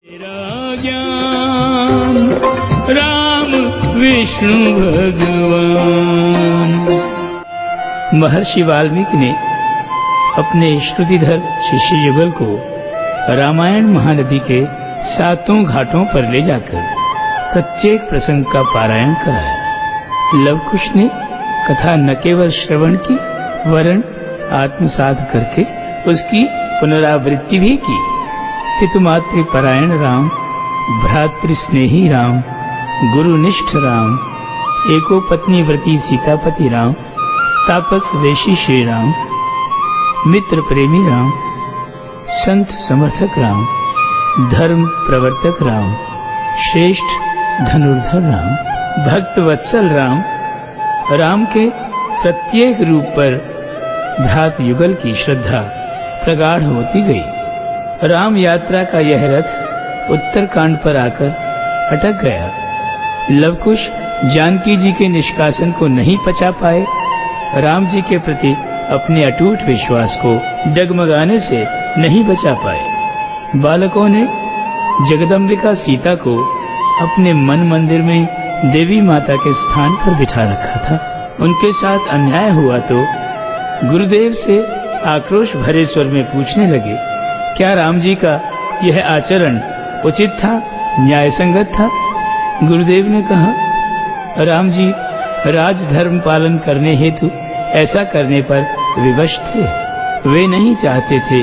तेरा ज्ञान राम विष्णु भगवान। महर्षि वाल्मीकि ने अपने श्रुतिधर शिष्य युगल को रामायण महानदी के 7 घाटों पर ले जाकर प्रत्येक प्रसंग का पारायण कराया। लवकुश ने कथा न केवल श्रवण की वरन आत्मसात करके उसकी पुनरावृत्ति भी की। पितुमातृ परायण राम, भ्रातृ स्नेही राम, गुरुनिष्ठ राम, एको पत्नी व्रती सीतापति राम, तापस वेशी श्री राम, मित्र प्रेमी राम, संत समर्थक राम, धर्म प्रवर्तक राम, श्रेष्ठ धनुर्धर राम, भक्त वत्सल राम। राम के प्रत्येक रूप पर भ्रात युगल की श्रद्धा प्रगाढ़ होती गई। राम यात्रा का यह रथ उत्तरकांड पर आकर अटक गया। लवकुश जानकी जी के निष्कासन को नहीं पचा पाए। राम जी के प्रति अपने अटूट विश्वास को डगमगाने से नहीं बचा पाए। बालकों ने जगदम्बिका सीता को अपने मन मंदिर में देवी माता के स्थान पर बिठा रखा था। उनके साथ अन्याय हुआ तो गुरुदेव से आक्रोश भरे स्वर में पूछने लगे, क्या राम जी का यह आचरण उचित था, न्याय संगत था? गुरुदेव ने कहा, राम जी राजधर्म पालन करने हेतु ऐसा करने पर विवश थे। वे नहीं चाहते थे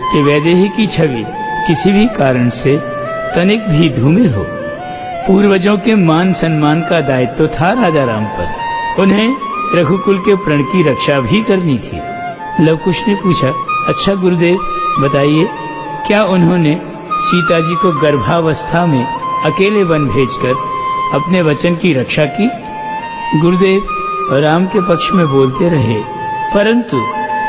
कि वैदेही की छवि किसी भी कारण से तनिक भी धूमिल हो। पूर्वजों के मान सम्मान का दायित्व था राजा राम पर। उन्हें रघुकुल के प्रण की रक्षा भी करनी थी। लवकुश ने पूछा, अच्छा गुरुदेव बताइए, क्या उन्होंने सीता जी को गर्भावस्था में अकेले वन भेजकर अपने वचन की रक्षा की? गुरुदेव राम के पक्ष में बोलते रहे, परंतु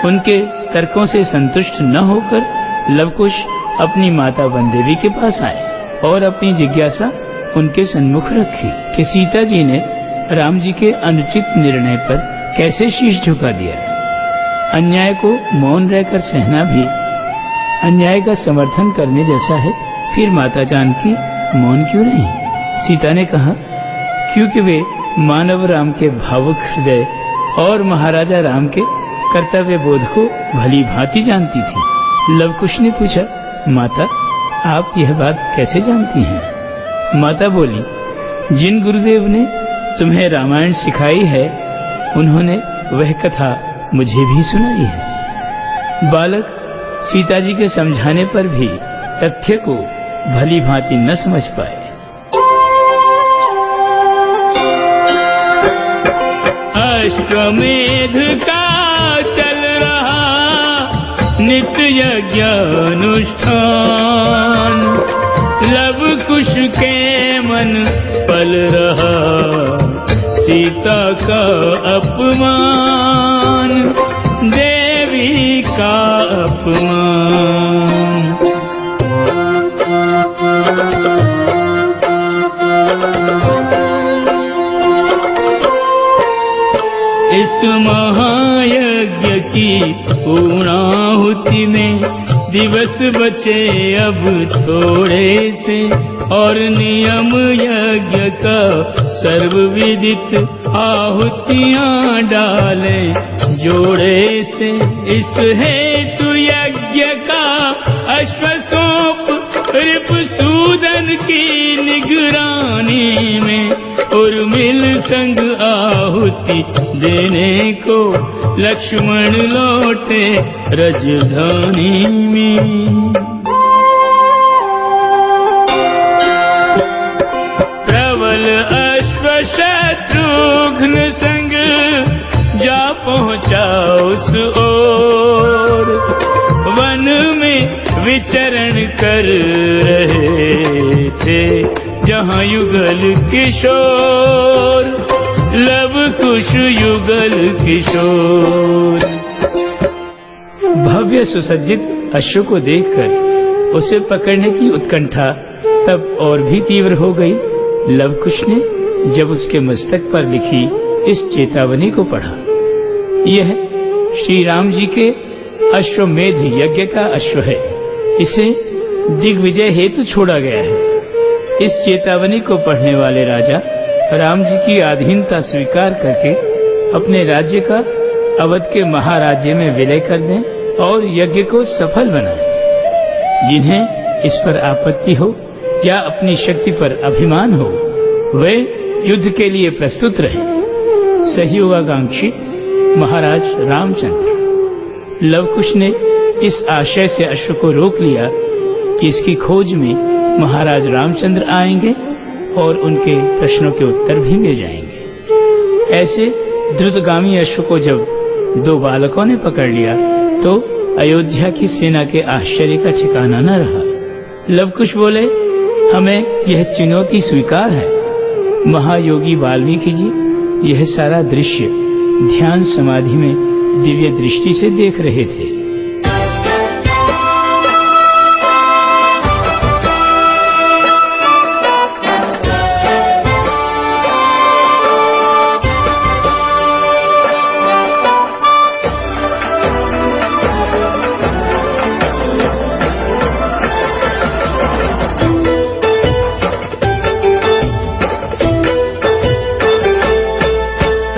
उनके तर्कों से संतुष्ट न होकर लवकुश अपनी माता वनदेवी के पास आए और अपनी जिज्ञासा उनके सन्मुख रखी कि सीता जी ने राम जी के अनुचित निर्णय पर कैसे शीश झुका दिया। अन्याय को मौन रहकर सहना भी अन्याय का समर्थन करने जैसा है। फिर माता जानकी मौन क्यों नहीं? सीता ने कहा, क्योंकि वे मानव राम के भावुक हृदय और महाराजा राम के कर्तव्य बोध को भली भांति जानती थी। लवकुश ने पूछा, माता आप यह बात कैसे जानती हैं? माता बोली, जिन गुरुदेव ने तुम्हें रामायण सिखाई है उन्होंने वह कथा मुझे भी सुनाई है। बालक सीता जी के समझाने पर भी तथ्य को भली भांति न समझ पाए। अश्वमेध का चल रहा नित्य यज्ञ अनुष्ठान, लवकुश के मन पल रहा सीता का अपमान, देवी का अपमान। इस महायज्ञ की पूर्णाहुति में दिवस बचे अब थोड़े से, और नियम यज्ञ का सर्वविदित आहुतियां डाले जोड़े से। इस हेतु यज्ञ का अश्व सौंप रिपुसूदन की निगरानी में, उर्मिल संग आहुति देने को लक्ष्मण लौटे रजधानी में। प्रबल अश्व शत्रुघ्न संग जा पहुंचा उस ओर, वन में विचरण कर रहे थे जहां युगल किशोर, लवकुश युगल किशोर। भव्य सुसज्जित अश्व को देखकर उसे पकड़ने की उत्कंठा तब और भी तीव्र हो गई। लवकुश ने जब उसके मस्तक पर लिखी इस चेतावनी को पढ़ा, यह श्री राम जी के अश्वमेध यज्ञ का अश्व है, इसे दिग्विजय हेतु छोड़ा गया है। इस चेतावनी को पढ़ने वाले राजा राम जी की अधीनता स्वीकार करके अपने राज्य का अवध के महाराज्य में विलय कर दें और यज्ञ को सफल बनाएं। जिन्हें इस पर आपत्ति हो या अपनी शक्ति पर अभिमान हो, वे युद्ध के लिए प्रस्तुत रहे। सहयोगाकांक्षी महाराज रामचंद्र। लवकुश ने इस आशय से अश्व को रोक लिया कि इसकी खोज में महाराज रामचंद्र आएंगे और उनके प्रश्नों के उत्तर भी मिल जाएंगे। ऐसे द्रुतगामी अश्व को जब दो बालकों ने पकड़ लिया तो अयोध्या की सेना के आश्चर्य का ठिकाना न रहा। लवकुश बोले, हमें यह चुनौती स्वीकार है। महायोगी वाल्मीकि जी यह सारा दृश्य ध्यान समाधि में दिव्य दृष्टि से देख रहे थे।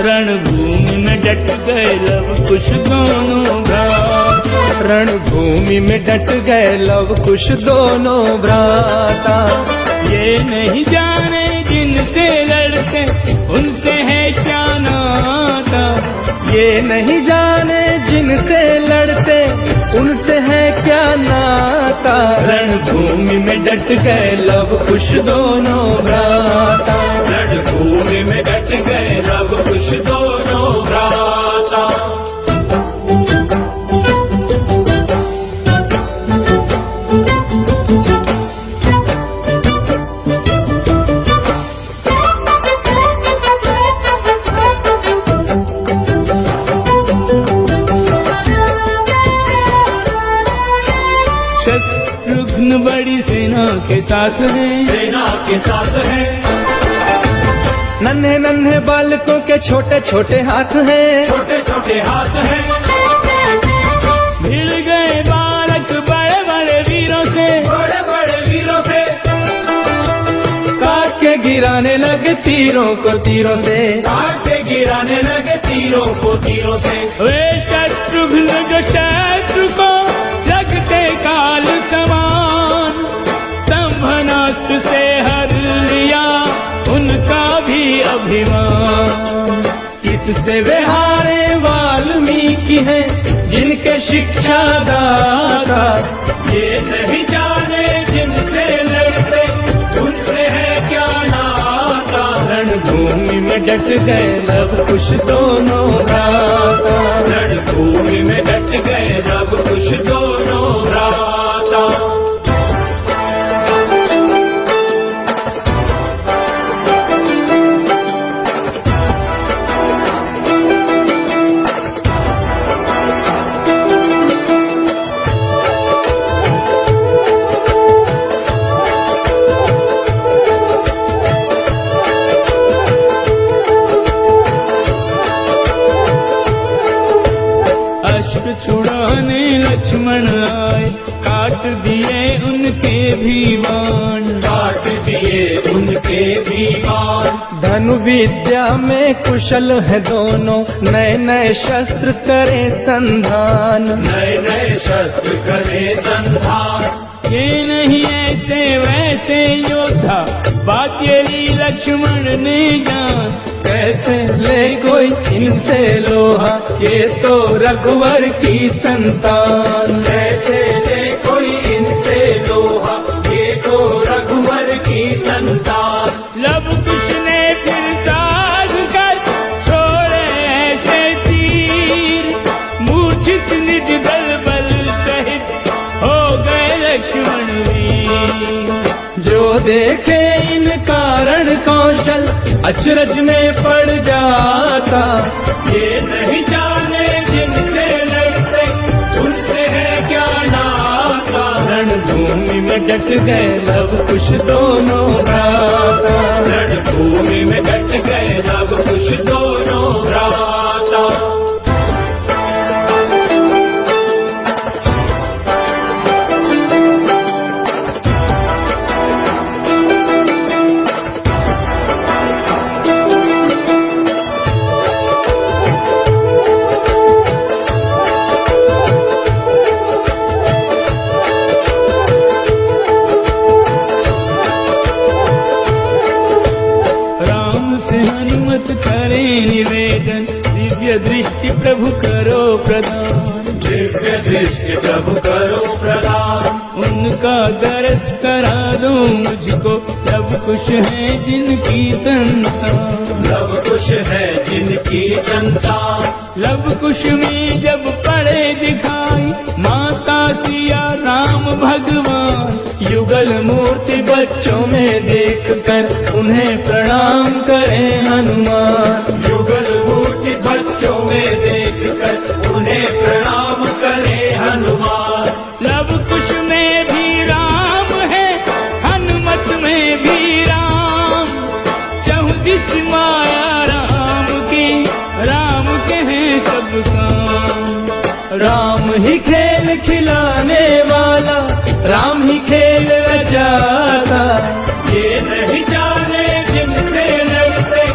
रणभूमि में डट गए लवकुश दोनों भ्राता। रणभूमि में डट गए लवकुश दोनों भ्राता। ये नहीं जाने जिनसे लड़ते उनसे है क्या नाता। ये नहीं जाने जिनसे लड़ते उनसे है क्या नाता। रणभूमि में डट गए लवकुश दोनों भ्राता। रणभूमि में डट गए लवकुश दोनों भ्राता। शत्रुघ्न बड़ी सेना के साथ हैं, सेना के साथ हैं। नन्हे नन्हे बालकों के छोटे छोटे हाथ हैं, छोटे छोटे हाथ हैं। मिल गए बालक बड़े बड़े वीरों से, बड़े बड़े वीरों से। काट के गिराने लगे तीरों को तीरों से, काट के गिराने लगे तीरों को तीरों से। वे शत्रुघ्न जो शत्रु को लगते काल समान, स्तंभनास्त्र से हर लिया उनका भी अभिमान। इससे वे हारे वाल्मीकि हैं जिनके शिक्षा दाता। ये नहीं जाने जिनसे लड़ते उनसे है क्या नाता। रणभूमि में डट गए लवकुश दोनों भ्राता। रणभूमि में डट गए लवकुश दोनों भ्राता। छुड़ाने लक्ष्मण आए, काट दिए उनके भी बाण, काट दिए उनके भी बाण। धनु विद्या में कुशल है दोनों, नए नए शस्त्र करे संधान, नए नए शस्त्र करे संधान। ये नहीं ऐसे वैसे योद्धा, बात ये ली लक्ष्मण ने जान। कैसे ले कोई इनसे लोहा, ये तो रघुवर की संतान। कैसे ले कोई इनसे लोहा, ये तो रघुवर की संतान। लवकुश ने फिर साध कर छोड़े ऐसे तीर, मूर्छित निज दल बल सहित हो गए लक्ष्मण वीर। जो देखे इन कारण कौशल अचरज में पड़ जाता। ये नहीं जाने जिनसे लड़ते उनसे है क्या नाता। रणभूमि में डट गए लवकुश दोनों भ्राता। रणभूमि में डट गए लवकुश दोनों भ्राता। दिव्य दृष्टि प्रभु करो प्रदान, दिव्य दृष्टि प्रभु करो प्रदान। उनका दर्श करा दो मुझको, सब कुछ है जिनकी संतान, लव कुश है जिनकी संतान। लव कुश में जब पड़े दिखाई माता सिया राम भगवान, युगल मूर्ति बच्चों में देखकर उन्हें प्रणाम करें हनुमान। युगल मूर्ति बच्चों में देखकर उन्हें प्रणाम करें हनुमान। लव कुश में भी राम है, हनुमत में भी राम, चहुदिश माया राम की, राम के हैं सब काम। राम ही खेल खिलाने वाला, राम ही खेल रचाता, ये नहीं जाने जिनसे लड़ते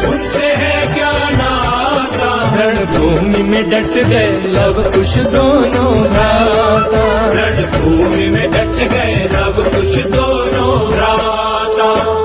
उनसे है क्या नाता। रणभूमि में डट गए लव कुश दोनों भ्राता, रणभूमि में डट गए लव कुश दोनों भ्राता।